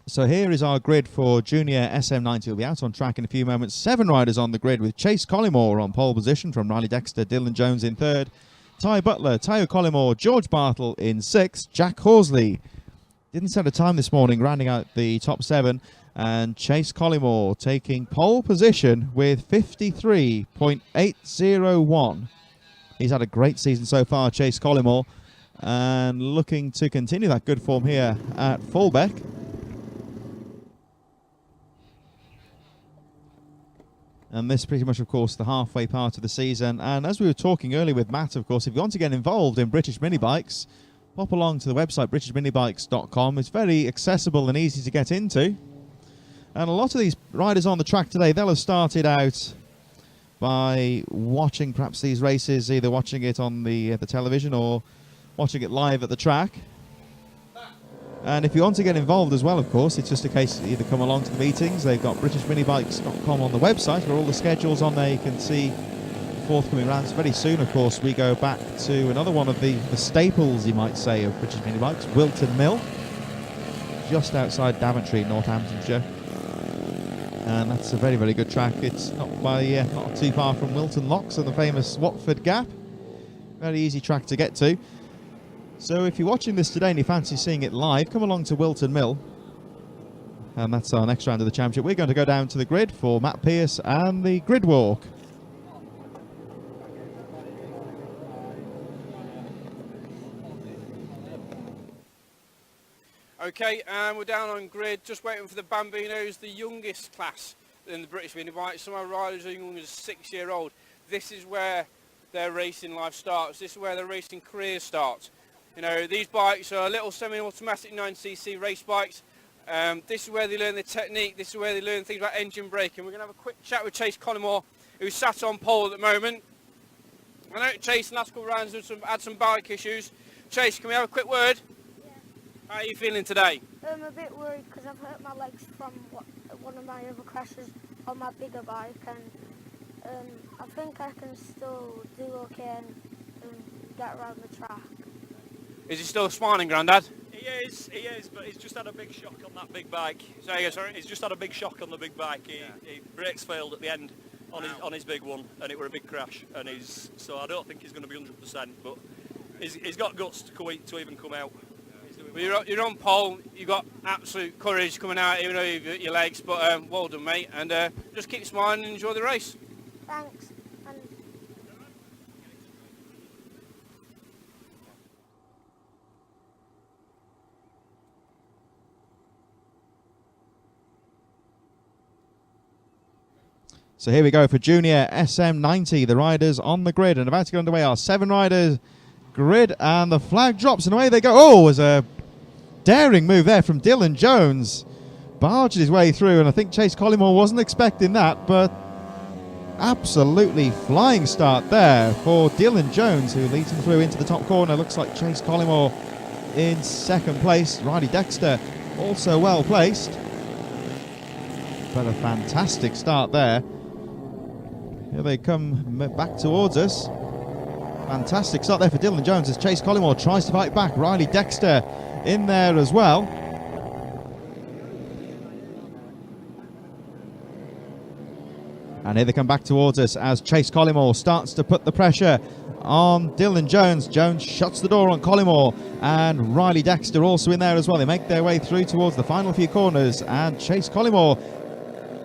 So here is our grid for Jnr SM 90. We'll be out on track in a few moments. 7 riders on the grid with Chase Collymore on pole position from Riley Dexter, Dylan Jones in 3rd, Ty Butler, Tayo Collymore, George Bartle in 6th, Jack Horsley didn't set a time this morning, rounding out the top 7, and Chase Collymore taking pole position with 53.801. He's had a great season so far, Chase Collymore, and looking to continue that good form here at Fulbeck. And this pretty much, of course, the halfway part of the season. And as we were talking earlier with Matt, of course, if you want to get involved in British mini bikes, pop along to the website britishminibikes.com. It's very accessible and easy to get into. And a lot of these riders on the track today, they'll have started out by watching perhaps these races, either watching it on the television or watching it live at the track. And if you want to get involved as well, of course, it's just a case either come along to the meetings. They've got britishminibikes.com on the website where all the schedules on there. You can see forthcoming rounds. Very soon, of course, we go back to another one of the staples, you might say, of British mini bikes, Wilton Mill, just outside Daventry, Northamptonshire. And that's a very, very good track. It's not too far from Wilton Locks and the famous Watford Gap. Very easy track to get to. So if you're watching this today and you fancy seeing it live, come along to Wilton Mill. And that's our next round of the championship. We're going to go down to the grid for Matt Pearce and the grid walk. Okay, and we're down on grid, just waiting for the Bambinos, the youngest class in the British mini bike. Some of our riders are young as 6-year-old. This is where their racing life starts. This is where their racing career starts. You know, these bikes are little semi-automatic 9cc race bikes. This is where they learn the technique. This is where they learn things about engine braking. We're going to have a quick chat with Chase Collymore, who's sat on pole at the moment. I know Chase in the last couple of rounds had some bike issues. Chase, can we have a quick word? Yeah. How are you feeling today? I'm a bit worried because I've hurt my legs from one of my other crashes on my bigger bike, and I think I can still do okay and get around the track. Is he still smiling, Grandad? He is, but he's just had a big shock on that big bike. Sorry? He's just had a big shock on the big bike. He brakes failed at the end on his big one, and it were a big crash. And so I don't think he's going to be 100%, but he's got guts to even come out. Well, you're on pole. You've got absolute courage coming out, even though you've got your legs. But well done, mate. And just keep smiling and enjoy the race. Thanks. So here we go for Jnr SM 90. The riders on the grid and about to get underway are 7 riders grid, and the flag drops and away they go. Oh, it was a daring move there from Dylan Jones. Barged his way through, and I think Chase Collymore wasn't expecting that, but absolutely flying start there for Dylan Jones, who leads him through into the top corner. Looks like Chase Collymore in 2nd place. Riley Dexter also well placed. But a fantastic start there. Here they come back towards us. Fantastic start there for Dylan Jones as Chase Collymore tries to fight back. Riley Dexter in there as well. And here they come back towards us as Chase Collymore starts to put the pressure on Dylan Jones. Jones shuts the door on Collymore, and Riley Dexter also in there as well. They make their way through towards the final few corners, and Chase Collymore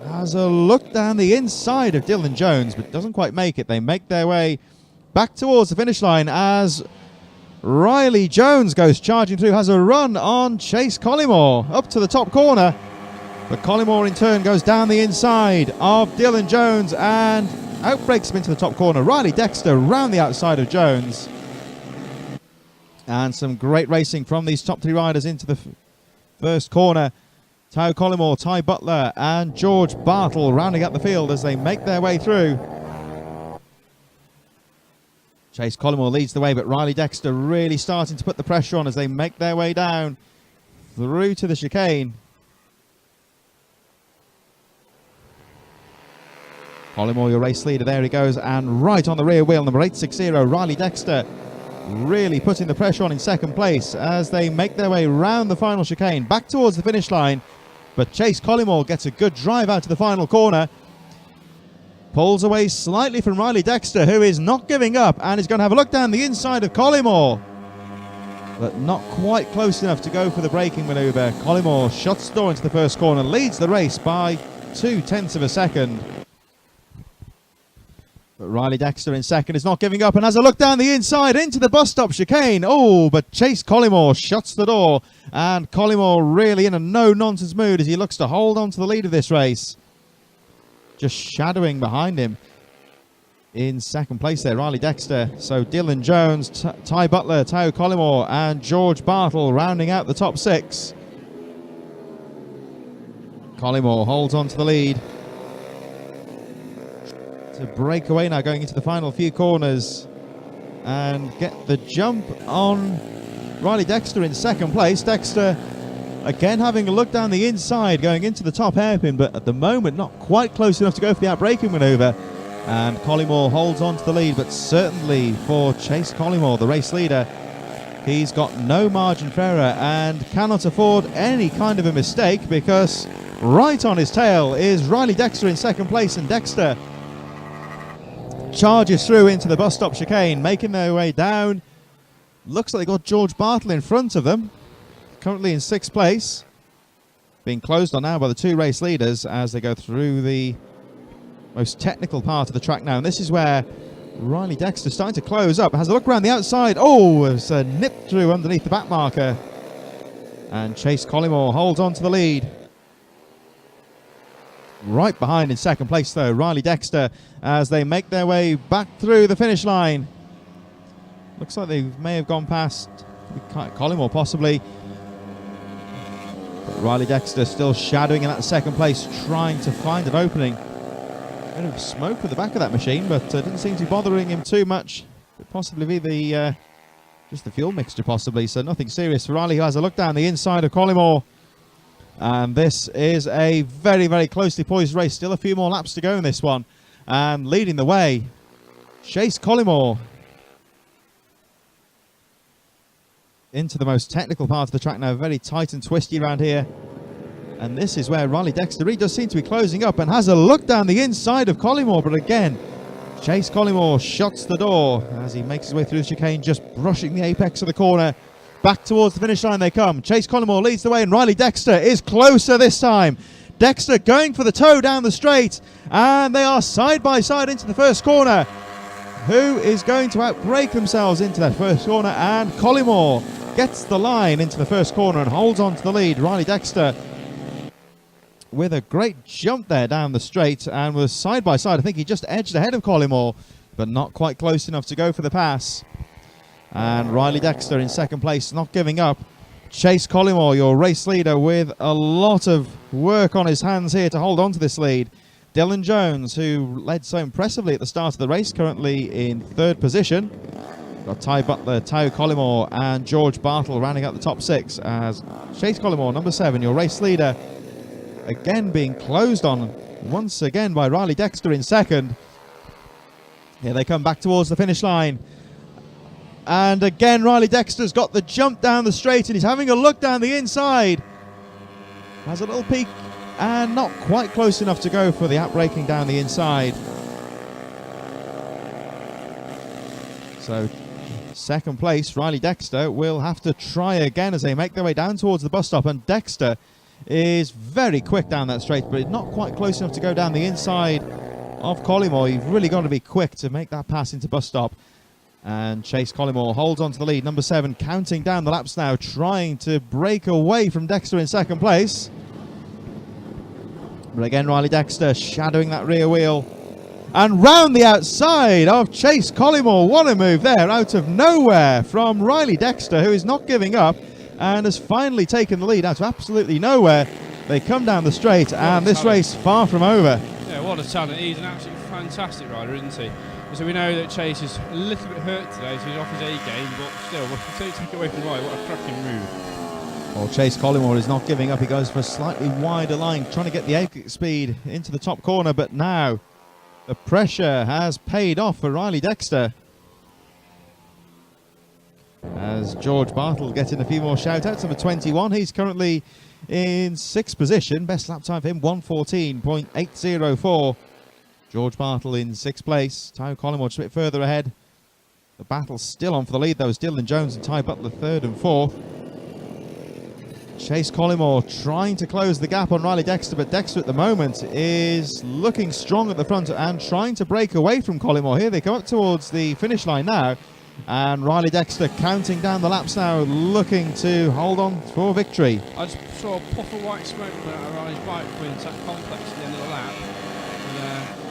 has a look down the inside of Dylan Jones, but doesn't quite make it. They make their way back towards the finish line as Riley Jones goes charging through, has a run on Chase Collymore up to the top corner. But Collymore in turn goes down the inside of Dylan Jones and outbreaks him into the top corner. Riley Dexter round the outside of Jones. And some great racing from these top 3 riders into the first corner. Tayo Collymore, Ty Butler and George Bartle rounding up the field as they make their way through. Chase Collymore leads the way, but Riley Dexter really starting to put the pressure on as they make their way down through to the chicane. Collymore, your race leader, there he goes, and right on the rear wheel, number 860, Riley Dexter, really putting the pressure on in 2nd place as they make their way round the final chicane, back towards the finish line. but Chase Collymore gets a good drive out to the final corner. Pulls away slightly from Riley Dexter, who is not giving up and is going to have a look down the inside of Collymore. But not quite close enough to go for the braking manoeuvre. Collymore shuts the door into the first corner, leads the race by 0.2 of a second. But Riley Dexter in second is not giving up and has a look down the inside into the bus stop chicane. Oh, but Chase Collymore shuts the door, and Collymore really in a no-nonsense mood as he looks to hold on to the lead of this race. Just shadowing behind him. In second place there, Riley Dexter. So Dylan Jones, Ty Butler, Tao Collymore and George Bartle rounding out the top 6. Collymore holds on to the lead. To break away now going into the final few corners and get the jump on Riley Dexter in second place. Dexter again having a look down the inside going into the top hairpin, but at the moment not quite close enough to go for the outbraking manoeuvre. And Collymore holds on to the lead, but certainly for Chase Collymore, the race leader, he's got no margin for error and cannot afford any kind of a mistake, because right on his tail is Riley Dexter in second place, and Dexter charges through into the bus stop chicane, making their way down. Looks like they got George Bartle in front of them, currently in 6th place. Being closed on now by the 2 race leaders as they go through the most technical part of the track now. And this is where Riley Dexter starting to close up. Has a look around the outside. Oh, it's a nip through underneath the back marker. And Chase Collymore holds on to the lead. Right behind in second place, though, Riley Dexter, as they make their way back through the finish line. Looks like they may have gone past Collymore, possibly. But Riley Dexter still shadowing in that second place, trying to find an opening. A bit of smoke at the back of that machine, but didn't seem to be bothering him too much. Could possibly be the just the fuel mixture, possibly. So nothing serious for Riley, who has a look down the inside of Collymore. And this is a very, very closely poised race. Still a few more laps to go in this one. And leading the way, Chase Collymore. Into the most technical part of the track now. Very tight and twisty around here. And this is where Riley Dexter really does seem to be closing up and has a look down the inside of Collymore. But again, Chase Collymore shuts the door as he makes his way through the chicane, just brushing the apex of the corner. Back towards the finish line they come. Chase Collymore leads the way and Riley Dexter is closer this time. Dexter going for the toe down the straight, and they are side by side into the first corner. Who is going to outbrake themselves into that first corner? And Collymore gets the line into the first corner and holds on to the lead. Riley Dexter with a great jump there down the straight and was side by side. I think he just edged ahead of Collymore, but not quite close enough to go for the pass. And Riley Dexter in second place, not giving up. Chase Collymore, your race leader, with a lot of work on his hands here to hold on to this lead. Dylan Jones, who led so impressively at the start of the race, currently in 3rd position. Got Ty Butler, Tao Collymore and George Bartle rounding out the top 6 as Chase Collymore, number 7, your race leader, again being closed on once again by Riley Dexter in second. Here they come back towards the finish line. And again, Riley Dexter's got the jump down the straight and he's having a look down the inside. Has a little peek and not quite close enough to go for the outbraking down the inside. So, second place, Riley Dexter will have to try again as they make their way down towards the bus stop. And Dexter is very quick down that straight, but not quite close enough to go down the inside of Collymore. You've really got to be quick to make that pass into bus stop. And Chase Collymore holds on to the lead. Number 7 counting down the laps now, trying to break away from Dexter in second place. But again, Riley Dexter shadowing that rear wheel. And round the outside of Chase Collymore. What a move there out of nowhere from Riley Dexter, who is not giving up and has finally taken the lead out of absolutely nowhere. They come down the straight and this race far from over. Yeah, what a talent. He's an absolutely fantastic rider, isn't he? So we know that Chase is a little bit hurt today, so he's off his A game, but still, take away from Riley, what a cracking move. Well, Chase Collymore is not giving up. He goes for a slightly wider line, trying to get the exit speed into the top corner, but now the pressure has paid off for Riley Dexter. As George Bartle getting a few more shout-outs. Number 21, he's currently in 6th position. Best lap time for him, 1:14.804. George Bartle in 6th place. Tyler Collingwood just a bit further ahead. The battle's still on for the lead, though, as Dylan Jones and Ty Butler 3rd and 4th. Chase Collymore trying to close the gap on Riley Dexter, but Dexter at the moment is looking strong at the front and trying to break away from Collymore. Here they come up towards the finish line now, and Riley Dexter counting down the laps now, looking to hold on for victory. I just saw a puff of white smoke coming out of Riley's bike going into that complex at the end of the lap. And,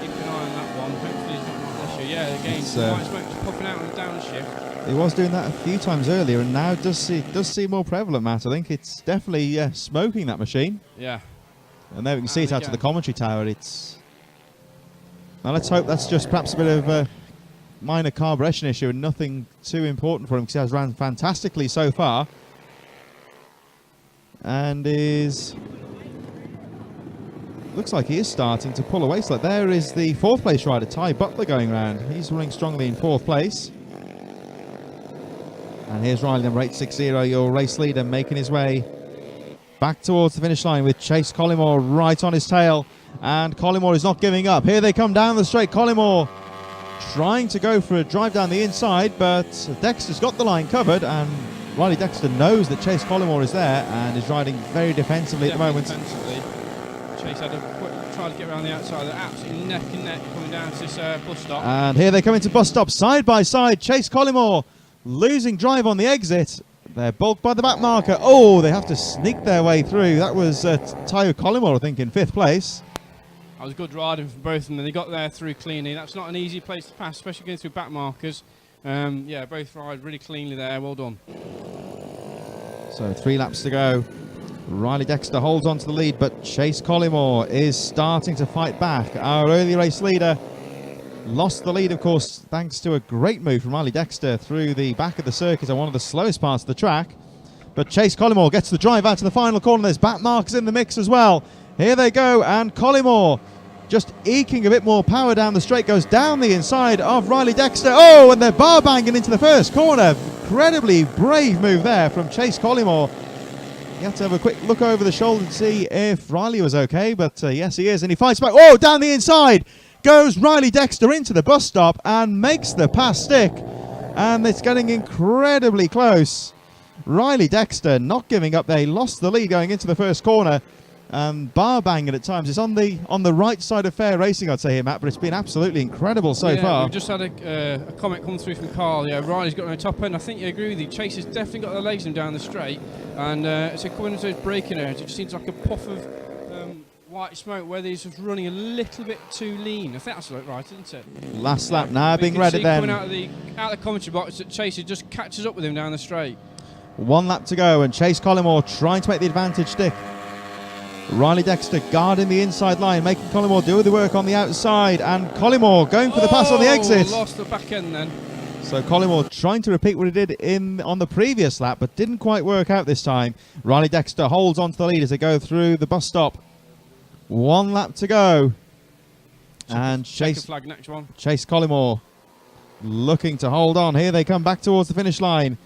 keep an eye on that one. Hopefully he's not on this year. Yeah, again, white smoke just puffing out on the downshift. He was doing that a few times earlier, and now does seem more prevalent, Matt. I think it's definitely smoking that machine. Yeah. And there we can see it out to the commentary tower. Now let's hope that's just perhaps a bit of a minor carburation issue and nothing too important for him, because he has ran fantastically so far. And looks like he is starting to pull away. So there is the 4th place rider, Ty Butler, going round. He's running strongly in 4th place. And here's Riley, number 860, your race leader, making his way back towards the finish line with Chase Collymore right on his tail. And Collymore is not giving up. Here they come down the straight. Collymore trying to go for a drive down the inside, but Dexter's got the line covered, and Riley Dexter knows that Chase Collymore is there and is riding very defensively at the moment. Defensively. Chase had a quick try to get around the outside. They're absolutely neck and neck coming down to this bus stop. And here they come into bus stop, side by side. Chase Collymore losing drive on the exit. They're bulked by the back marker. Oh, they have to sneak their way through. That was Tyler Collymore, I think, in 5th place. That was good riding for both of them. They got there through cleanly. That's not an easy place to pass, especially going through back markers. Yeah, both ride really cleanly there. Well done. So 3 laps to go. Riley Dexter holds on to the lead, but Chase Collymore is starting to fight back. Our early race leader lost the lead, of course, thanks to a great move from Riley Dexter through the back of the circuit on one of the slowest parts of the track. But Chase Collymore gets the drive out to the final corner. There's back markers in the mix as well. Here they go, and Collymore just eking a bit more power down the straight, goes down the inside of Riley Dexter. Oh, and they're bar banging into the first corner. Incredibly brave move there from Chase Collymore. You have to have a quick look over the shoulder to see if Riley was okay, but yes, he is, and he fights back. Oh, down the inside goes Riley Dexter into the bus stop and makes the pass stick, and it's getting incredibly close. Riley Dexter not giving up there. He lost the lead going into the first corner, bar banging at times. It's on the right side of fair racing, I'd say here, Matt, but it's been absolutely incredible so far. We've just had a comment come through from Carl. Yeah, Riley's got no top end. I think you agree with you. Chase has definitely got the legs in down the straight, and so coming into those braking areas, it just seems like a puff of white smoke where he's just running a little bit too lean. I think that's right, isn't it? Last lap now being ready then. Coming out of the commentary box that Chase just catches up with him down the straight. 1 lap to go, and Chase Collymore trying to make the advantage stick. Riley Dexter guarding the inside line, making Collymore do the work on the outside, and Collymore going for the pass on the exit. Lost the back end then. So Collymore trying to repeat what he did on the previous lap, but didn't quite work out this time. Riley Dexter holds on to the lead as they go through the bus stop. 1 lap to go, and Chase Collymore looking to hold on. Here they come back towards the finish line.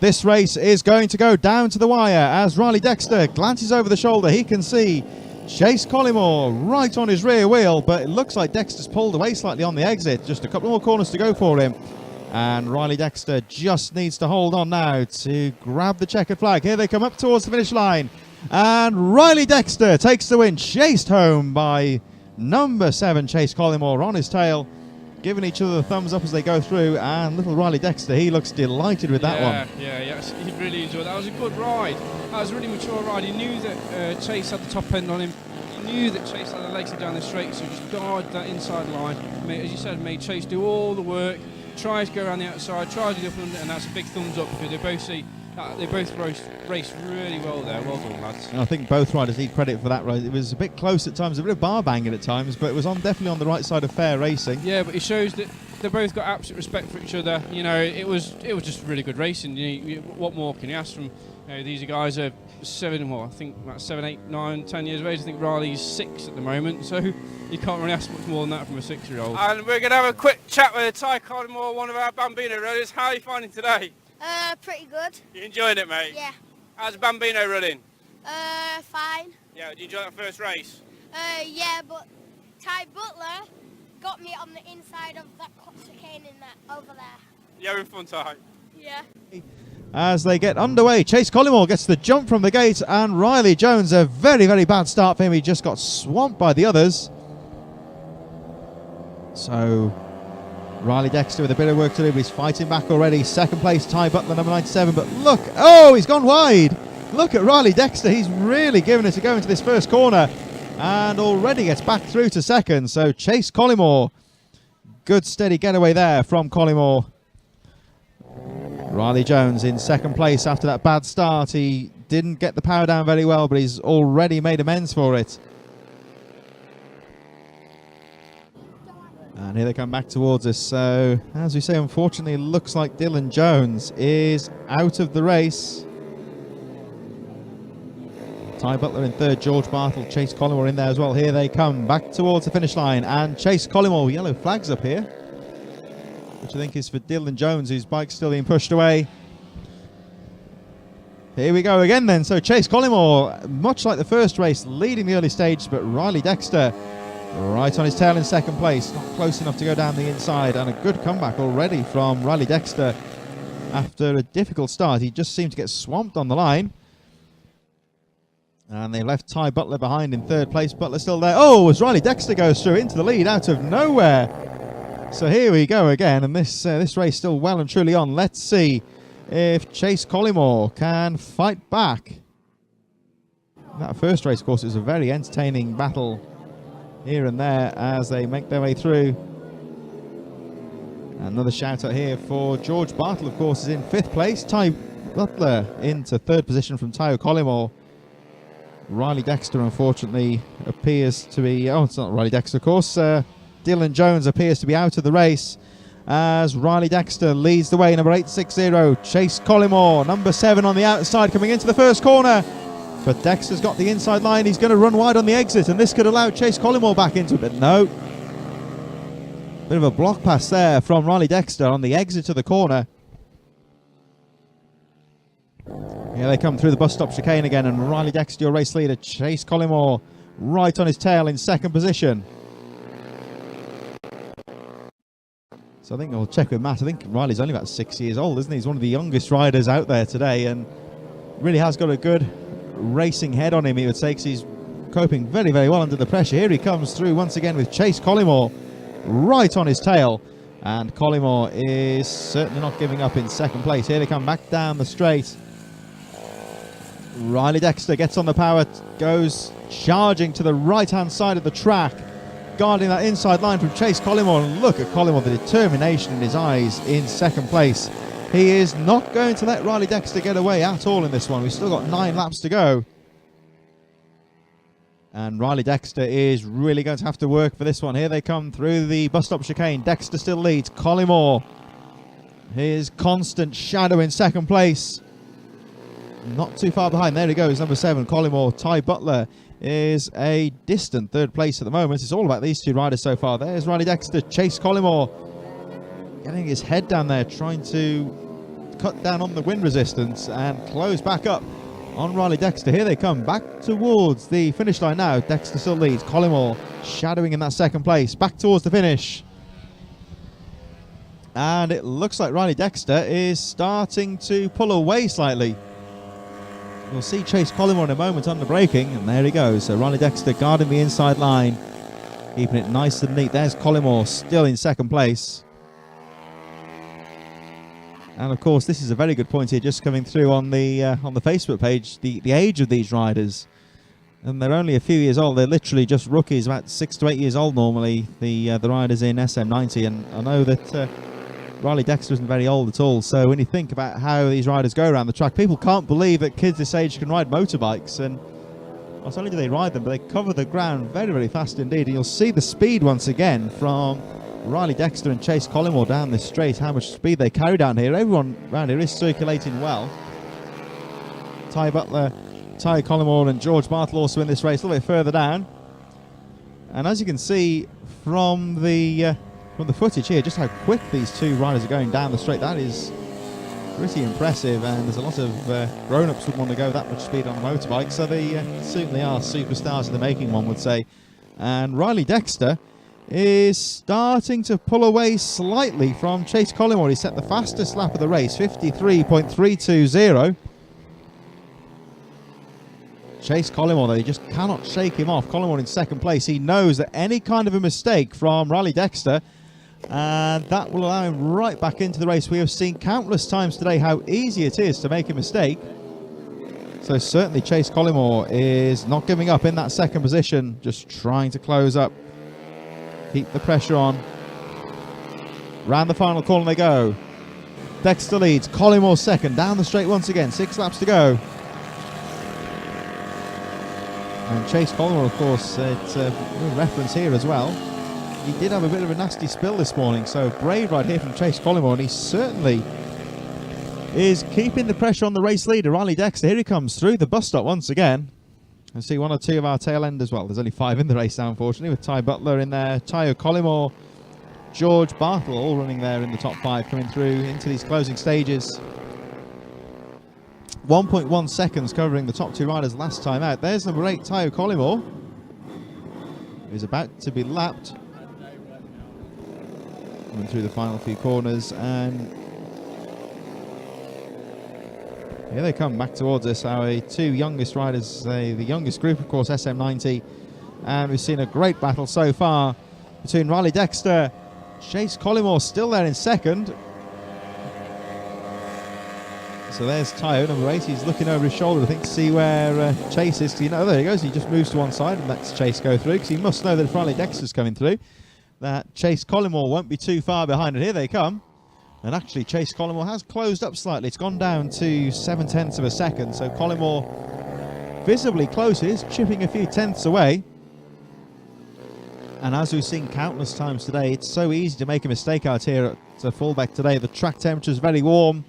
This race is going to go down to the wire as Riley Dexter glances over the shoulder. He can see Chase Collymore right on his rear wheel, but it looks like Dexter's pulled away slightly on the exit. Just a couple more corners to go for him, and Riley Dexter just needs to hold on now to grab the checkered flag. Here they come up towards the finish line, and Riley Dexter takes the win, chased home by number 7 Chase Collymore on his tail, giving each other the thumbs up as they go through, and little Riley Dexter, he looks delighted with that one. Yeah, he really enjoyed that. That was a good ride. That was a really mature ride. He knew that Chase had the top end on him. He knew that Chase had the legs down the straight, so just guard that inside line. As you said, made Chase do all the work, try to go around the outside, try to do the up, and that's a big thumbs up because they both raced really well there. Well done, lads. And I think both riders need credit for that race. It was a bit close at times, a bit of bar banging at times, but it was definitely on the right side of fair racing. Yeah, but it shows that they both got absolute respect for each other. You know, it was just really good racing. What more can you ask from these guys? Are 7, I think about 7, 8, 9, 10 years of age. I think Riley's 6 at the moment, so you can't really ask much more than that from a 6-year-old. And we're going to have a quick chat with Ty Collymore, one of our Bambino riders. How are you finding today? Pretty good. You enjoying it, mate? Yeah. How's Bambino running? Fine. Yeah, did you enjoy that first race? Yeah, but Ty Butler got me on the inside of that chicane in that over there. You having fun, Ty? Yeah. As they get underway, Chase Collymore gets the jump from the gate, and Riley Jones, a very, very bad start for him. He just got swamped by the others. So Riley Dexter with a bit of work to do, but he's fighting back already. Second place, Ty Butler, number 97. But look, oh, he's gone wide. Look at Riley Dexter. He's really given it a go into this first corner and already gets back through to second. So Chase Collymore, good steady getaway there from Collymore. Riley Jones in second place after that bad start. He didn't get the power down very well, but he's already made amends for it. And here they come back towards us. So, as we say, unfortunately, it looks like Dylan Jones is out of the race. Ty Butler in third, George Bartle, Chase Collymore in there as well. Here they come back towards the finish line, and Chase Collymore, yellow flags up here, which I think is for Dylan Jones, whose bike's still being pushed away. Here we go again then. So Chase Collymore, much like the first race, leading the early stage, but Riley Dexter right on his tail in second place, not close enough to go down the inside, and a good comeback already from Riley Dexter after a difficult start. He just seemed to get swamped on the line. And they left Ty Butler behind in third place. Butler still there. Oh, as Riley Dexter goes through into the lead out of nowhere. So here we go again, and this race still well and truly on. Let's see if Chase Collymore can fight back. That first race, of course, was a very entertaining battle here and there as they make their way through. Another shout out here for George Bartle, of course, is in fifth place. Ty Butler into third position from Ty Collymore. Riley Dexter, unfortunately, appears to be... Oh, it's not Riley Dexter, of course. Dylan Jones appears to be out of the race as Riley Dexter leads the way, number 860. Chase Collymore, number 7 on the outside, coming into the first corner. But Dexter's got the inside line. He's going to run wide on the exit, and this could allow Chase Collymore back into it, but no. Bit of a block pass there from Riley Dexter on the exit of the corner. Here they come through the bus stop chicane again, and Riley Dexter, your race leader, Chase Collymore, right on his tail in second position. So I think I'll check with Matt. I think Riley's only about 6 years old, isn't he? He's one of the youngest riders out there today, and really has got a good racing head on him, he would say, because he's coping very, very well under the pressure. Here he comes through once again with Chase Collymore right on his tail, and Collymore is certainly not giving up in second place. Here they come back down the straight. Riley Dexter gets on the power, goes charging to the right-hand side of the track, guarding that inside line from Chase Collymore. And look at Collymore, the determination in his eyes in second place. He is not going to let Riley Dexter get away at all in this one. We've still got 9 laps to go. And Riley Dexter is really going to have to work for this one. Here they come through the bus stop chicane. Dexter still leads. Collymore, his constant shadow in second place. Not too far behind. There he goes, number 7, Collymore. Ty Butler is a distant third place at the moment. It's all about these two riders so far. There's Riley Dexter, Chase Collymore, getting his head down there, trying to cut down on the wind resistance and close back up on Riley Dexter. Here they come back towards the finish line now. Dexter still leads. Collymore shadowing in that second place. Back towards the finish. And it looks like Riley Dexter is starting to pull away slightly. We'll see Chase Collymore in a moment under braking, and there he goes. So Riley Dexter guarding the inside line, keeping it nice and neat. There's Collymore still in second place. And of course, this is a very good point here, just coming through on the Facebook page. The age of these riders, and they're only a few years old. They're literally just rookies, about 6 to 8 years old normally. The riders in SM90, and I know that Riley Dexter isn't very old at all. So when you think about how these riders go around the track, people can't believe that kids this age can ride motorbikes. And not only do they ride them, but they cover the ground very, very fast indeed. And you'll see the speed once again from Riley Dexter and Chase Collymore down this straight, how much speed they carry down here. Everyone around here is circulating well. Ty Butler, Ty Collymore and George Bartle also in this race a little bit further down. And as you can see from the footage here, just how quick these two riders are going down the straight. That is pretty impressive, and there's a lot of grown-ups would want to go that much speed on a motorbike, so they certainly are superstars in the making, one would say. And Riley Dexter is starting to pull away slightly from Chase Collymore. He set the fastest lap of the race, 53.320. Chase Collymore, though, he just cannot shake him off. Collymore in second place. He knows that any kind of a mistake from Riley Dexter, and that will allow him right back into the race. We have seen countless times today how easy it is to make a mistake. So certainly Chase Collymore is not giving up in that second position, just trying to close up, keep the pressure on. Round the final corner they go. Dexter leads, Collymore second, down the straight once again, 6 laps to go. And Chase Collymore, of course, it's a reference here as well. He did have a bit of a nasty spill this morning, so brave right here from Chase Collymore, and he certainly is keeping the pressure on the race leader, Riley Dexter. Here he comes through the bus stop once again. I see 1 or 2 of our tail end as well. There's only 5 in the race now, unfortunately, with Ty Butler in there, Tayo Collymore, George Bartle, all running there in the top 5, coming through into these closing stages. 1.1 seconds covering the top 2 riders last time out. There's number 8, Tayo Collymore, who's about to be lapped. Coming through the final few corners, and here they come back towards us, our 2 youngest riders, the youngest group, of course, SM90. And we've seen a great battle so far between Riley Dexter, Chase Collymore still there in second. So there's Tayo, number 8. He's looking over his shoulder, I think, to see where Chase is. You know, there he goes. He just moves to one side and lets Chase go through, because he must know that if Riley Dexter's coming through, that Chase Collymore won't be too far behind. And here they come. And actually, Chase Collymore has closed up slightly. It's gone down to 7/10 of a second. So Collymore visibly close. He is chipping a few tenths away. And as we've seen countless times today, it's so easy to make a mistake out here at Fulbeck today. The track temperature is very warm,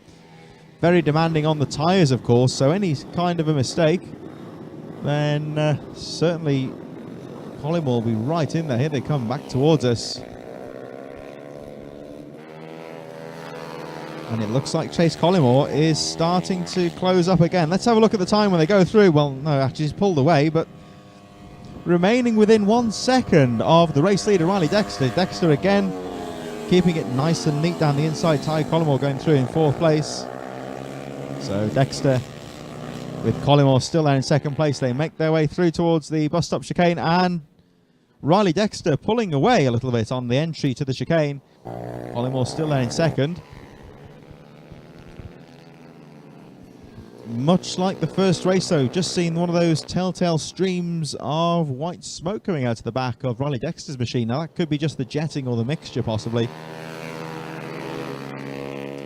very demanding on the tyres, of course. So any kind of a mistake, then certainly Collymore will be right in there. Here they come back towards us. And it looks like Chase Collymore is starting to close up again. Let's have a look at the time when they go through. Well, no, actually he's pulled away, but remaining within 1 second of the race leader, Riley Dexter. Dexter again keeping it nice and neat down the inside. Ty Collymore going through in 4th place. So Dexter with Collymore still there in 2nd place. They make their way through towards the bus stop chicane, and Riley Dexter pulling away a little bit on the entry to the chicane. Collymore still there in 2nd. Much like the first race, though, just seen one of those telltale streams of white smoke coming out of the back of Riley Dexter's machine. Now, that could be just the jetting or the mixture, possibly.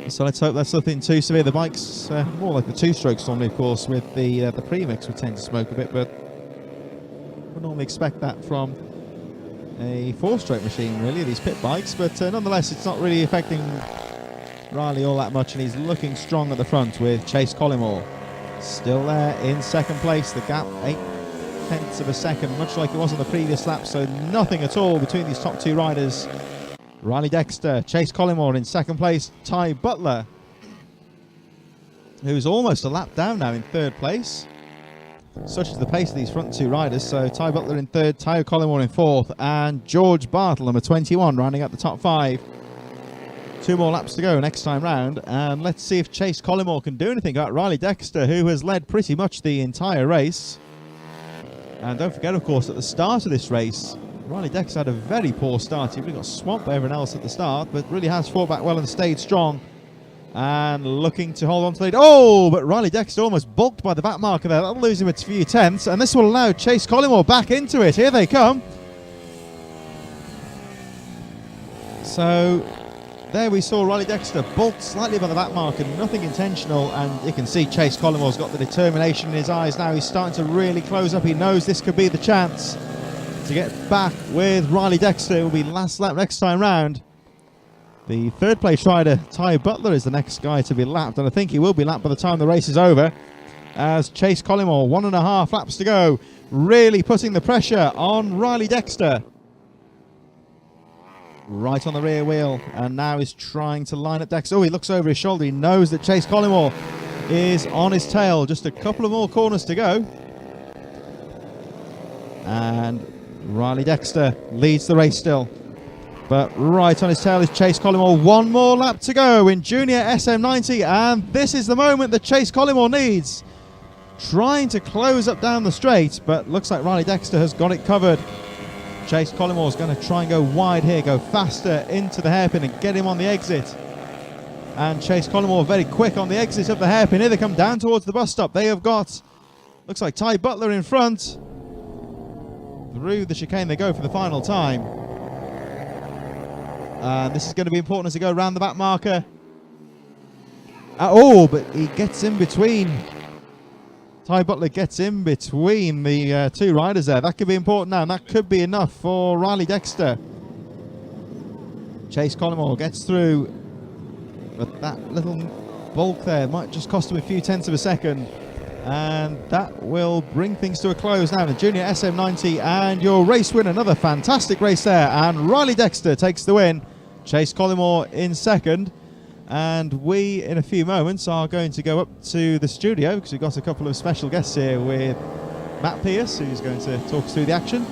So let's hope that's nothing too severe. The bike's more like the 2-strokes normally, of course, with the premix would tend to smoke a bit, but we normally expect that from a 4-stroke machine, really, these pit bikes. But nonetheless, it's not really affecting Riley all that much, and he's looking strong at the front with Chase Collymore still there in 2nd place. The gap 0.8 of a second, much like it was on the previous lap, so nothing at all between these top 2 riders. Riley Dexter, Chase Collymore in 2nd place. Ty Butler, who's almost a lap down now, in 3rd place. Such is the pace of these front 2 riders. So Ty Butler in 3rd, Tayo Collymore in 4th, and George Bartle, number 21, rounding out the top 5. 2 more laps to go next time round, and let's see if Chase Collymore can do anything about Riley Dexter, who has led pretty much the entire race. And don't forget, of course, at the start of this race, Riley Dexter had a very poor start. He really got swamped by everyone else at the start, but really has fought back well and stayed strong. And looking to hold on to the lead. Oh, but Riley Dexter almost bulked by the back marker there. That'll lose him a few tenths, and this will allow Chase Collymore back into it. Here they come. So there we saw Riley Dexter bulked slightly by the back marker, nothing intentional, and you can see Chase Collymore's got the determination in his eyes now. He's starting to really close up. He knows this could be the chance to get back with Riley Dexter. It will be last lap next time round. The 3rd place rider, Ty Butler, is the next guy to be lapped, and I think he will be lapped by the time the race is over, as Chase Collymore, 1.5 laps to go, really putting the pressure on Riley Dexter. right on the rear wheel, and now is trying to line up Dexter. Oh, he looks over his shoulder. He knows that Chase Collymore is on his tail. Just a couple of more corners to go. And Riley Dexter leads the race still. But right on his tail is Chase Collymore. One more lap to go in Junior SM90, and this is the moment that Chase Collymore needs. Trying to close up down the straight, but looks like Riley Dexter has got it covered. Chase Collymore is going to try and go wide here, go faster into the hairpin and get him on the exit. And Chase Collymore very quick on the exit of the hairpin. Here they come down towards the bus stop. They have got, looks like Ty Butler in front. Through the chicane they go for the final time. And this is going to be important as they go around the back marker. Oh, but he gets in between. Ty Butler gets in between the two riders there. That could be important now, and that could be enough for Riley Dexter. Chase Collymore gets through, but that little bulk there might just cost him a few tenths of a second. And that will bring things to a close now. The Junior SM90 and your race win. Another fantastic race there. And Riley Dexter takes the win. Chase Collymore in second. And we, in a few moments, are going to go up to the studio because we've got a couple of special guests here with Matt Pierce, who's going to talk us through the action.